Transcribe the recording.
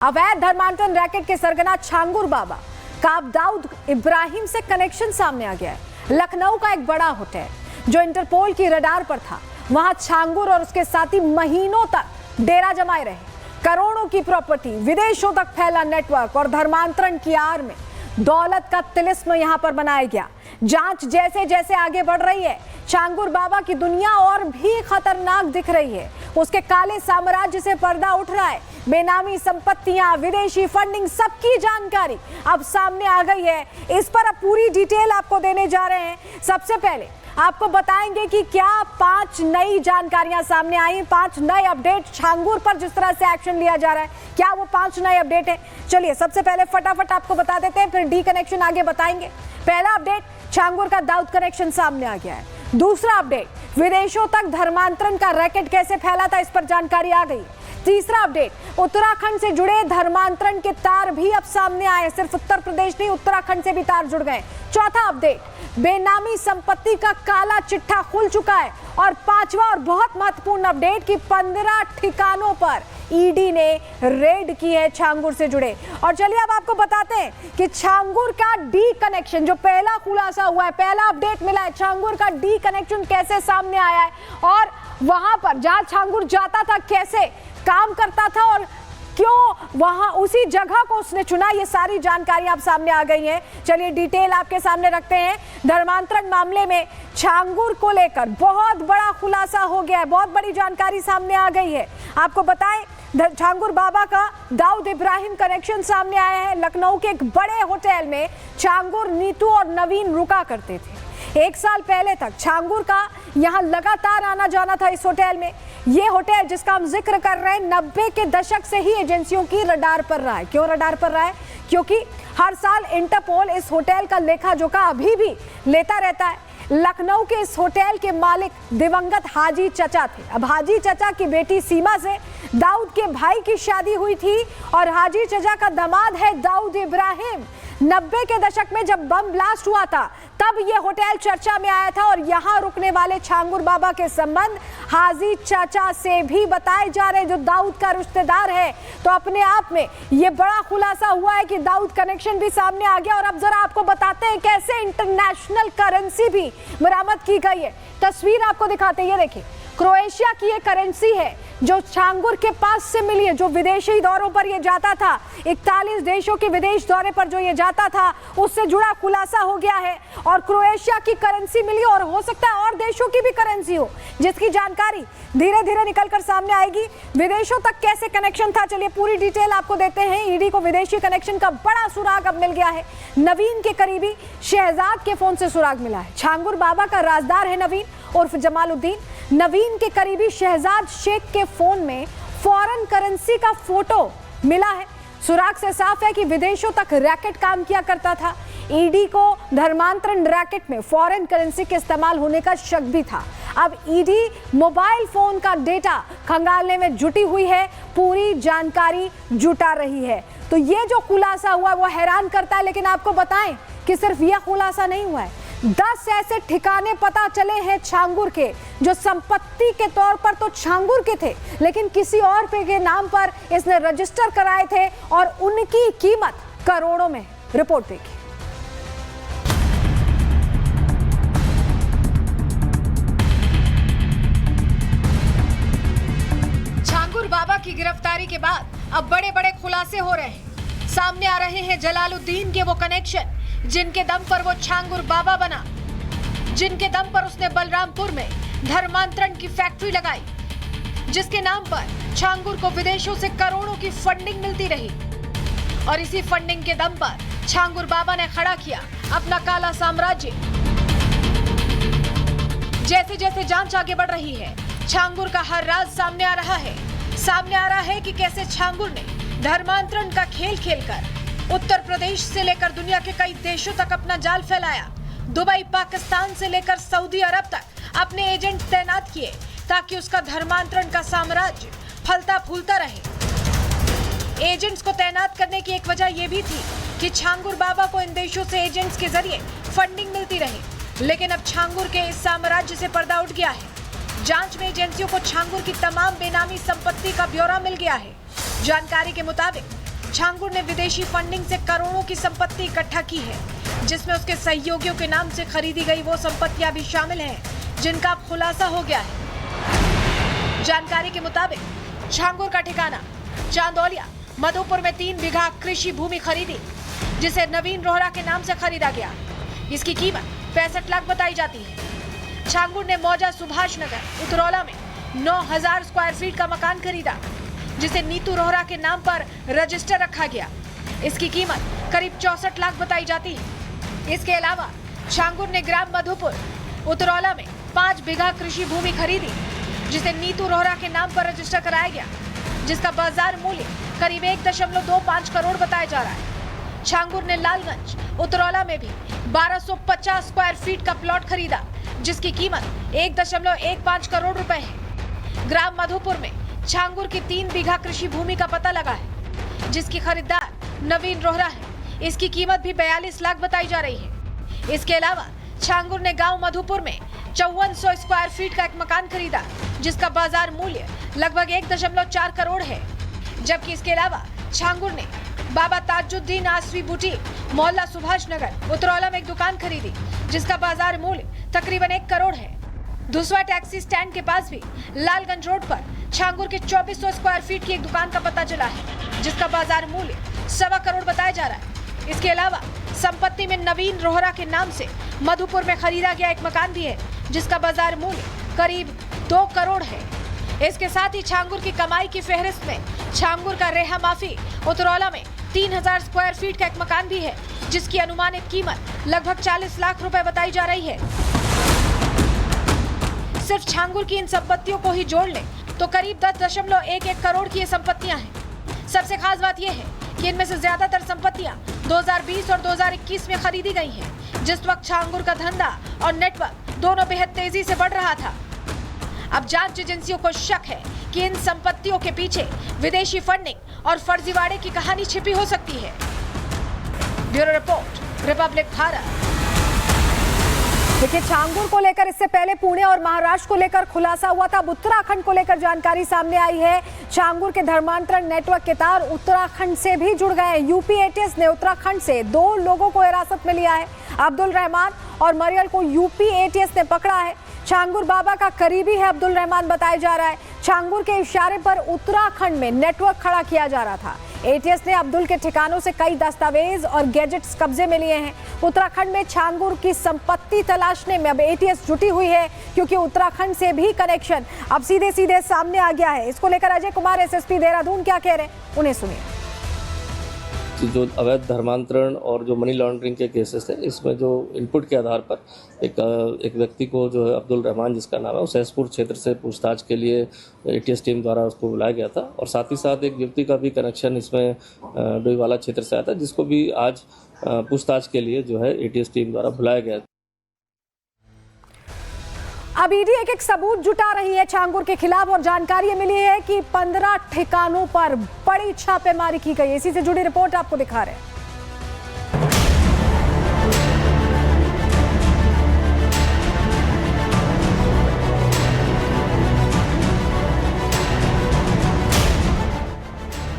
अवैध धर्मांतरण रैकेट के सरगना छांगुर बाबा का अब दाऊद इब्राहिम से कनेक्शन सामने आ गया है। लखनऊ का एक बड़ा होटल जो इंटरपोल की रडार पर था, वहां छांगुर और उसके साथी महीनों तक डेरा जमाए रहे। करोड़ों की प्रॉपर्टी, विदेशों तक फैला नेटवर्क और धर्मांतरण की आड़ में दौलत का तिलिस्म यहां पर बनाया गया। जांच जैसे जैसे आगे बढ़ रही है, छांगुर बाबा की दुनिया और भी खतरनाक दिख रही है। उसके काले साम्राज्य से पर्दा उठ रहा है। बेनामी संपत्तियां, विदेशी फंडिंग, सबकी जानकारी अब सामने आ गई है। इस पर अब पूरी डिटेल आपको देने जा रहे हैं। सबसे पहले आपको बताएंगे कि क्या 5 नई जानकारियां सामने आई, 5 नए अपडेट छांगुर पर जिस तरह से एक्शन लिया जा रहा है, क्या वो 5 नए अपडेट है। चलिए सबसे पहले फटाफट आपको बता देते हैं, फिर डी कनेक्शन आगे बताएंगे। पहला अपडेट, छांगुर का दाऊद कनेक्शन सामने आ गया है। दूसरा अपडेट, विदेशों तक धर्मांतरण का रैकेट कैसे फैला था, इस पर जानकारी आ गई। तीसरा अपडेट, उत्तराखंड से जुड़े धर्मांतरण के तार भी अब सामने आए। सिर्फ उत्तर प्रदेश नहीं, उत्तराखंड से भी तार जुड़ गए। चौथा अपडेट, बेनामी संपत्ति का काला चिट्ठा खुल चुका है। और पांचवा और बहुत महत्वपूर्ण अपडेट कि 15 ठिकानों पर ईडी ने रेड की है छांगुर से जुड़े। और चलिए अब आपको बताते हैं कि छांगुर का डी कनेक्शन, जो पहला खुलासा हुआ है, पहला अपडेट मिला है, छांगुर का डी कनेक्शन कैसे सामने आया है और वहां पर जहां छांगुर जाता था कैसे काम करता था और क्यों वहां उसी जगह को उसने चुना, ये सारी जानकारी आप सामने आ गई है। चलिए डिटेल आपके सामने रखते हैं। धर्मांतरण मामले में छांगुर को लेकर बहुत बड़ा खुलासा हो गया है, बहुत बड़ी जानकारी सामने आ गई है। आपको बताएं, छांगुर बाबा का दाऊद इब्राहिम कनेक्शन सामने आया है। लखनऊ के एक बड़े होटल में छांगुर, नीतू और नवीन रुका करते थे। 1 साल पहले तक छांगुर का यहाँ लगातार आना जाना था इस होटल में। ये होटल जिसका हम जिक्र कर रहे हैं 90 के दशक से ही एजेंसियों की रडार पर रहा है। क्यों रडार पर रहा है? क्योंकि हर साल इंटरपोल इस होटल का लेखा जोखा अभी भी लेता रहता है। लखनऊ के इस होटल के मालिक दिवंगत हाजी चचा थे। अब हाजी चचा की बेटी सीमा से दाऊद के भाई की शादी हुई थी और हाजी चचा का दामाद है दाऊद इब्राहिम। 90 के दशक में जब बम ब्लास्ट हुआ था तब ये होटल चर्चा में आया था और यहाँ रुकने वाले छांगुर बाबा के संबंध हाजी चाचा से भी बताए जा रहे, जो दाऊद का रिश्तेदार है। तो अपने आप में ये बड़ा खुलासा हुआ है कि दाऊद कनेक्शन भी सामने आ गया। और अब जरा आपको बताते हैं कैसे इंटरनेशनल करेंसी भी बरामद की गई है। तस्वीर आपको दिखाते हैं, ये देखिए, क्रोएशिया की ये करेंसी है जो छांगुर के पास से मिली है। जो विदेशी दौरों पर ये जाता था, 41 देशों के विदेश दौरे पर जो ये जाता था, उससे जुड़ा खुलासा हो गया है और क्रोएशिया की करेंसी मिली और हो सकता है और देशों की भी करेंसी हो, जिसकी जानकारी धीरे धीरे निकलकर सामने आएगी। विदेशों तक कैसे कनेक्शन था, चलिए पूरी डिटेल आपको देते हैं। ईडी को विदेशी कनेक्शन का बड़ा सुराग अब मिल गया है। नवीन के करीबी शहजाद के फोन से सुराग मिला है। छांगुर बाबा का राजदार है नवीन उर्फ जमालुद्दीन। नवीन के करीबी शहजाद शेख के फोन में फॉरेन करेंसी का फोटो मिला है। सुराग से साफ है कि विदेशों तक रैकेट काम किया करता था। ईडी को धर्मांतरण रैकेट में फॉरेन करेंसी के इस्तेमाल होने का शक भी था। अब ईडी मोबाइल फोन का डेटा खंगालने में जुटी हुई है, पूरी जानकारी जुटा रही है। तो ये जो खुलासा हुआ वो हैरान करता है, लेकिन आपको बताएं कि सिर्फ यह खुलासा नहीं हुआ है। 10 ऐसे ठिकाने पता चले हैं छांगुर के, जो संपत्ति के तौर पर तो छांगुर के थे, लेकिन किसी और के नाम पर इसने रजिस्टर कराए थे और उनकी कीमत करोड़ों में। रिपोर्ट देखिए। छांगुर बाबा की गिरफ्तारी के बाद अब बड़े बड़े खुलासे हो रहे हैं। सामने आ रहे हैं जलालुद्दीन के वो कनेक्शन जिनके दम पर वो छांगुर बाबा बना, जिनके दम पर उसने बलरामपुर में धर्मांतरण की फैक्ट्री लगाई, जिसके नाम पर छांगुर को विदेशों से करोड़ों की फंडिंग मिलती रही। और इसी फंडिंग के दम पर छांगुर बाबा ने खड़ा किया अपना काला साम्राज्य। जैसे जैसे जांच आगे बढ़ रही है, छांगुर का हर राज सामने आ रहा है। सामने आ रहा है कि कैसे छांगुर ने धर्मांतरण का खेल खेलकर उत्तर प्रदेश से लेकर दुनिया के कई देशों तक अपना जाल फैलाया। दुबई, पाकिस्तान से लेकर सऊदी अरब तक अपने एजेंट तैनात किए ताकि उसका धर्मांतरण का साम्राज्य फलता फूलता रहे। एजेंट्स को तैनात करने की एक वजह यह भी थी कि छांगुर बाबा को इन देशों से एजेंट्स के जरिए फंडिंग मिलती रही। लेकिन अब छांगुर के इस साम्राज्य से पर्दा उठ गया है। जांच में एजेंसियों को छांगुर की तमाम बेनामी संपत्ति का ब्यौरा मिल गया है। जानकारी के मुताबिक छांगुर ने विदेशी फंडिंग से करोड़ों की संपत्ति इकट्ठा की है, जिसमें उसके सहयोगियों के नाम से खरीदी गई वो संपत्तियां भी शामिल हैं, जिनका खुलासा हो गया है। जानकारी के मुताबिक छांगुर का ठिकाना चांदौलिया मधुपुर में 3 बीघा कृषि भूमि खरीदी, जिसे नवीन रोहरा के नाम से खरीदा गया। इसकी कीमत 65 लाख बताई जाती है। छांगुर ने मौजा सुभाष नगर उतरौला में 9000 स्क्वायर फीट का मकान खरीदा, जिसे नीतू रोहरा के नाम पर रजिस्टर रखा गया। इसकी कीमत करीब 64 लाख बताई जाती है। इसके अलावा छांगुर ने ग्राम मधुपुर उतरौला में 5 बीघा कृषि भूमि खरीदी, जिसे नीतू रोहरा के नाम पर रजिस्टर कराया गया, जिसका बाजार मूल्य करीब 1.25 करोड़ बताया जा रहा है। छांगुर ने लालगंज उतरौला में भी 1250 स्क्वायर फीट का प्लॉट खरीदा, जिसकी कीमत 1.15 करोड़ रुपए है। ग्राम मधुपुर में छांगुर की 3 बीघा कृषि भूमि का पता लगा है, जिसकी खरीदार नवीन रोहरा है। इसकी कीमत भी 42 लाख बताई जा रही है। इसके अलावा छांगुर ने गांव मधुपुर में 5400 स्क्वायर फीट का एक मकान खरीदा, जिसका बाजार मूल्य लगभग 1.4 करोड़ है। जबकि इसके अलावा छांगुर ने बाबा ताजुद्दीन आसवी बुटीक मोहल्ला सुभाष नगर उतरौला में एक दुकान खरीदी, जिसका बाजार मूल्य तकरीबन 1 करोड़ है। दूसरा टैक्सी स्टैंड के पास भी लालगंज रोड पर छांगुर के 2400 स्क्वायर फीट की एक दुकान का पता चला है, जिसका बाजार मूल्य 1.25 करोड़ बताया जा रहा है। इसके अलावा संपत्ति में नवीन रोहरा के नाम से मधुपुर में खरीदा गया एक मकान भी है, जिसका बाजार मूल्य करीब 2 करोड़ है। इसके साथ ही छांगुर की कमाई की फहरिस्त में छांगुर का रेहा माफी उतरौला में 3000 स्क्वायर फीट का एक मकान भी है, जिसकी अनुमानित कीमत लगभग 40 लाख रुपए बताई जा रही है। सिर्फ छांगुर की इन संपत्तियों को ही जोड़ लें तो करीब 10.11 करोड़ की ये संपत्तियां हैं। सबसे खास बात यह है कि इनमें से ज्यादातर संपत्तियां 2020 और 2021 में खरीदी गई हैं, जिस वक्त छांगुर का धंधा और नेटवर्क दोनों बेहद तेजी से बढ़ रहा था। अब जांच एजेंसियों को शक है कि इन संपत्तियों के पीछे विदेशी फंडिंग और फर्जीवाड़े की कहानी छिपी हो सकती है। Bureau report, Republic Bharat. देखिए, छांगुर को लेकर इससे पहले पुणे और महाराष्ट्र को लेकर खुलासा हुआ था। अब उत्तराखंड को लेकर जानकारी सामने आई है। छांगुर के धर्मांतरण नेटवर्क के तार उत्तराखंड से भी जुड़ गए हैं। यूपी एटीएस ने उत्तराखंड से 2 लोगों को हिरासत में लिया है। अब्दुल रहमान और मरियल को यूपी एटीएस ने पकड़ा है। छांगुर बाबा का करीबी है अब्दुल रहमान बताया जा रहा है। छांगुर के इशारे पर उत्तराखंड में नेटवर्क खड़ा किया जा रहा था। एटीएस ने अब्दुल के ठिकानों से कई दस्तावेज और गैजेट्स कब्जे में लिए हैं। उत्तराखंड में छांगुर की संपत्ति तलाशने में अब एटीएस जुटी हुई है, क्योंकि उत्तराखंड से भी कनेक्शन अब सीधे सीधे सामने आ गया है। इसको लेकर अजय कुमार एसएसपी देहरादून क्या कह रहे हैं, उन्हें सुनिए। जो अवैध धर्मांतरण और जो मनी लॉन्ड्रिंग के केसेस हैं, इसमें जो इनपुट के आधार पर एक व्यक्ति को जो है अब्दुल रहमान जिसका नाम है, सहसपुर क्षेत्र से पूछताछ के लिए एटीएस टीम द्वारा उसको बुलाया गया था। और साथ ही साथ एक व्यक्ति का भी कनेक्शन इसमें डोईवाला क्षेत्र से आया था, जिसको भी आज पूछताछ के लिए जो है एटीएस टीम द्वारा बुलाया गया। अब ईडी एक सबूत जुटा रही है छांगुर के खिलाफ और जानकारी मिली है कि 15 ठिकानों पर बड़ी छापेमारी की गई। इसी से जुड़ी रिपोर्ट आपको दिखा रहे हैं।